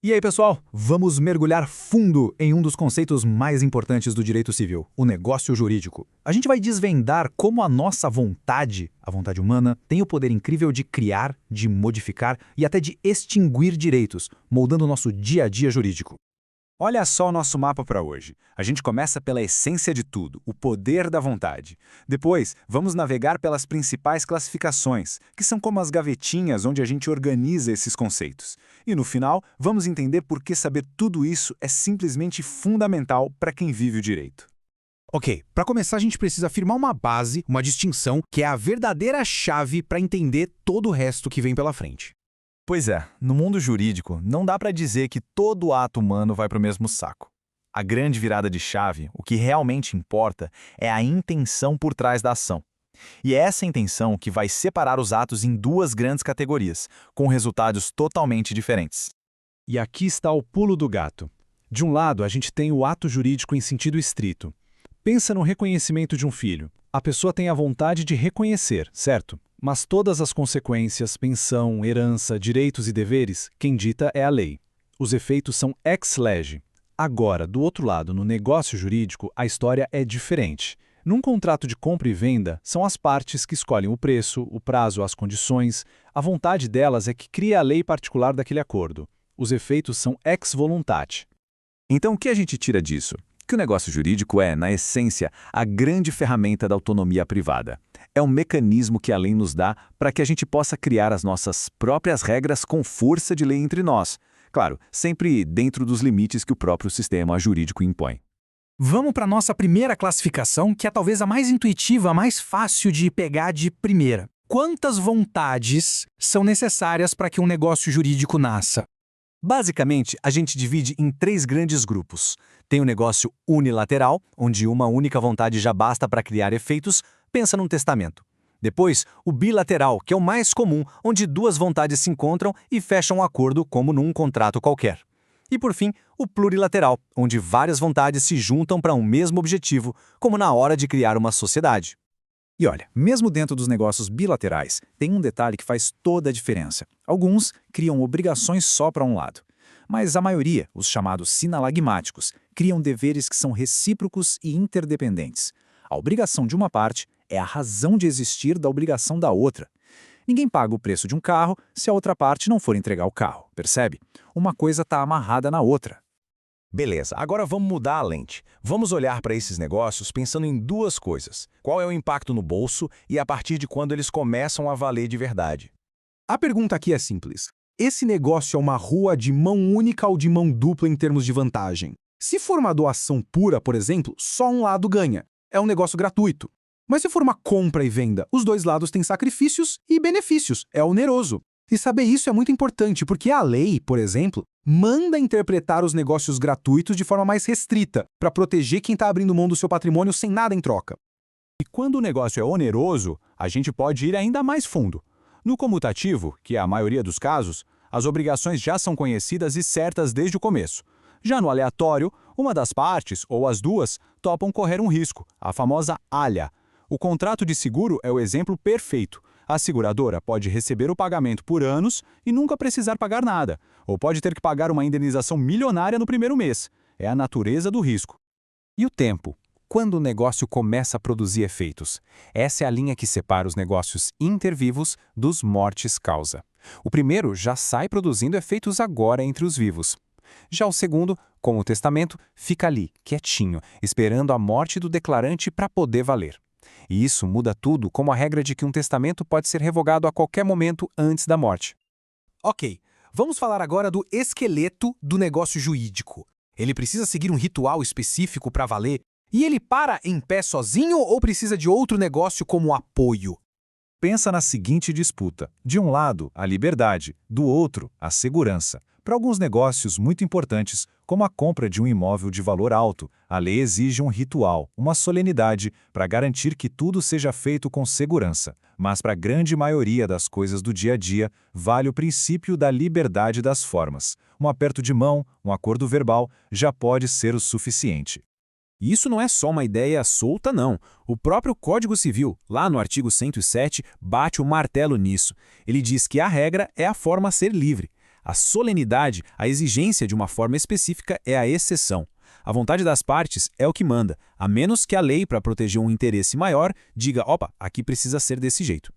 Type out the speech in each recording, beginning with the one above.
E aí, pessoal, vamos mergulhar fundo em um dos conceitos mais importantes do direito civil, o negócio jurídico. A gente vai desvendar como a nossa vontade, a vontade humana, tem o poder incrível de criar, de modificar e até de extinguir direitos, moldando o nosso dia a dia jurídico. Olha só o nosso mapa para hoje. A gente começa pela essência de tudo, o poder da vontade. Depois, vamos navegar pelas principais classificações, que são como as gavetinhas onde a gente organiza esses conceitos. E no final, vamos entender por que saber tudo isso é simplesmente fundamental para quem vive o direito. Ok, para começar a gente precisa afirmar uma base, uma distinção, que é a verdadeira chave para entender todo o resto que vem pela frente. Pois é, no mundo jurídico, não dá para dizer que todo ato humano vai para o mesmo saco. A grande virada de chave, o que realmente importa, é a intenção por trás da ação. E é essa intenção que vai separar os atos em duas grandes categorias, com resultados totalmente diferentes. E aqui está o pulo do gato. De um lado, a gente tem o ato jurídico em sentido estrito. Pensa no reconhecimento de um filho. A pessoa tem a vontade de reconhecer, certo? Mas todas as consequências, pensão, herança, direitos e deveres, quem dita é a lei. Os efeitos são ex lege. Agora, do outro lado, no negócio jurídico, a história é diferente. Num contrato de compra e venda, são as partes que escolhem o preço, o prazo, as condições. A vontade delas é que cria a lei particular daquele acordo. Os efeitos são ex voluntate. Então, o que a gente tira disso? Que o negócio jurídico é, na essência, a grande ferramenta da autonomia privada. É um mecanismo que a lei nos dá para que a gente possa criar as nossas próprias regras com força de lei entre nós. Claro, sempre dentro dos limites que o próprio sistema jurídico impõe. Vamos para a nossa primeira classificação, que é talvez a mais intuitiva, a mais fácil de pegar de primeira. Quantas vontades são necessárias para que um negócio jurídico nasça? Basicamente, a gente divide em três grandes grupos. Tem o negócio unilateral, onde uma única vontade já basta para criar efeitos, pensa num testamento. Depois, o bilateral, que é o mais comum, onde duas vontades se encontram e fecham um acordo como num contrato qualquer. E por fim, o plurilateral, onde várias vontades se juntam para um mesmo objetivo, como na hora de criar uma sociedade. E olha, mesmo dentro dos negócios bilaterais, tem um detalhe que faz toda a diferença. Alguns criam obrigações só para um lado. Mas a maioria, os chamados sinalagmáticos, criam deveres que são recíprocos e interdependentes. A obrigação de uma parte é a razão de existir da obrigação da outra. Ninguém paga o preço de um carro se a outra parte não for entregar o carro, percebe? Uma coisa está amarrada na outra. Beleza, agora vamos mudar a lente. Vamos olhar para esses negócios pensando em duas coisas. Qual é o impacto no bolso e a partir de quando eles começam a valer de verdade? A pergunta aqui é simples. Esse negócio é uma rua de mão única ou de mão dupla em termos de vantagem? Se for uma doação pura, por exemplo, só um lado ganha. É um negócio gratuito. Mas se for uma compra e venda, os dois lados têm sacrifícios e benefícios. É oneroso. E saber isso é muito importante, porque a lei, por exemplo, manda interpretar os negócios gratuitos de forma mais restrita, para proteger quem está abrindo mão do seu patrimônio sem nada em troca. E quando o negócio é oneroso, a gente pode ir ainda mais fundo. No comutativo, que é a maioria dos casos, as obrigações já são conhecidas e certas desde o começo. Já no aleatório, uma das partes, ou as duas, topam correr um risco, a famosa alha. O contrato de seguro é o exemplo perfeito. A seguradora pode receber o pagamento por anos e nunca precisar pagar nada, ou pode ter que pagar uma indenização milionária no primeiro mês. É a natureza do risco. E o tempo? Quando o negócio começa a produzir efeitos? Essa é a linha que separa os negócios intervivos dos mortis-causa. O primeiro já sai produzindo efeitos agora entre os vivos. Já o segundo, como o testamento, fica ali, quietinho, esperando a morte do declarante para poder valer. E isso muda tudo, como a regra de que um testamento pode ser revogado a qualquer momento antes da morte. Ok, vamos falar agora do esqueleto do negócio jurídico. Ele precisa seguir um ritual específico para valer? E ele para em pé sozinho ou precisa de outro negócio como apoio? Pensa na seguinte disputa. De um lado, a liberdade, do outro, a segurança. Para alguns negócios muito importantes, como a compra de um imóvel de valor alto, a lei exige um ritual, uma solenidade, para garantir que tudo seja feito com segurança. Mas para a grande maioria das coisas do dia a dia, vale o princípio da liberdade das formas. Um aperto de mão, um acordo verbal, já pode ser o suficiente. E isso não é só uma ideia solta, não. O próprio Código Civil, lá no artigo 107, bate o martelo nisso. Ele diz que a regra é a forma a ser livre. A solenidade, a exigência de uma forma específica é a exceção. A vontade das partes é o que manda, a menos que a lei, para proteger um interesse maior, diga, opa, aqui precisa ser desse jeito.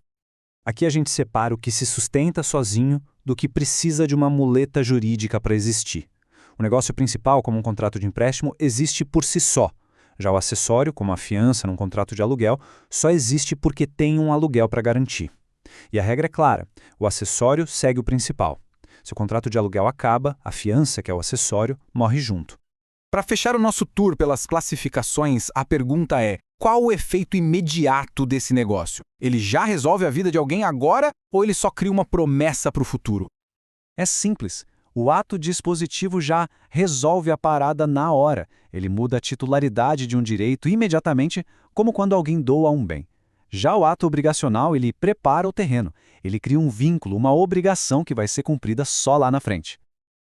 Aqui a gente separa o que se sustenta sozinho do que precisa de uma muleta jurídica para existir. O negócio principal, como um contrato de empréstimo, existe por si só. Já o acessório, como a fiança num contrato de aluguel, só existe porque tem um aluguel para garantir. E a regra é clara, o acessório segue o principal. Se o contrato de aluguel acaba, a fiança, que é o acessório, morre junto. Para fechar o nosso tour pelas classificações, a pergunta é: qual o efeito imediato desse negócio? Ele já resolve a vida de alguém agora ou ele só cria uma promessa para o futuro? É simples. O ato dispositivo já resolve a parada na hora. Ele muda a titularidade de um direito imediatamente, como quando alguém doa um bem. Já o ato obrigacional, ele prepara o terreno. Ele cria um vínculo, uma obrigação que vai ser cumprida só lá na frente.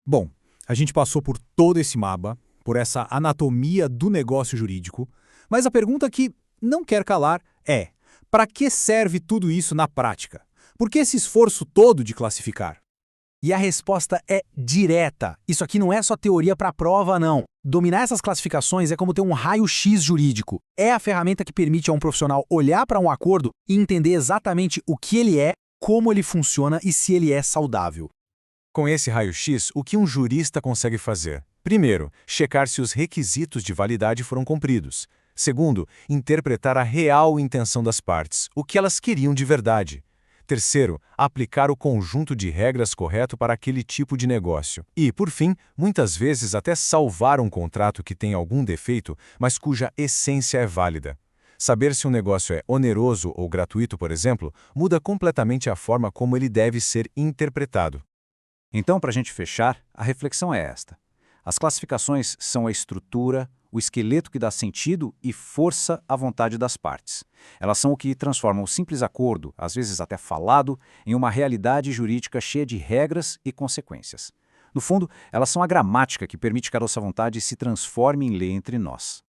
Bom, a gente passou por todo esse mapa, por essa anatomia do negócio jurídico, mas a pergunta que não quer calar é: para que serve tudo isso na prática? Por que esse esforço todo de classificar? E a resposta é direta. Isso aqui não é só teoria para prova, não. Dominar essas classificações é como ter um raio-x jurídico. É a ferramenta que permite a um profissional olhar para um acordo e entender exatamente o que ele é, como ele funciona e se ele é saudável. Com esse raio-x, o que um jurista consegue fazer? Primeiro, checar se os requisitos de validade foram cumpridos. Segundo, interpretar a real intenção das partes, o que elas queriam de verdade. Terceiro, aplicar o conjunto de regras correto para aquele tipo de negócio. E, por fim, muitas vezes até salvar um contrato que tem algum defeito, mas cuja essência é válida. Saber se um negócio é oneroso ou gratuito, por exemplo, muda completamente a forma como ele deve ser interpretado. Então, para a gente fechar, a reflexão é esta. As classificações são a estrutura, o esqueleto que dá sentido e força à vontade das partes. Elas são o que transforma o simples acordo, às vezes até falado, em uma realidade jurídica cheia de regras e consequências. No fundo, elas são a gramática que permite que a nossa vontade se transforme em lei entre nós.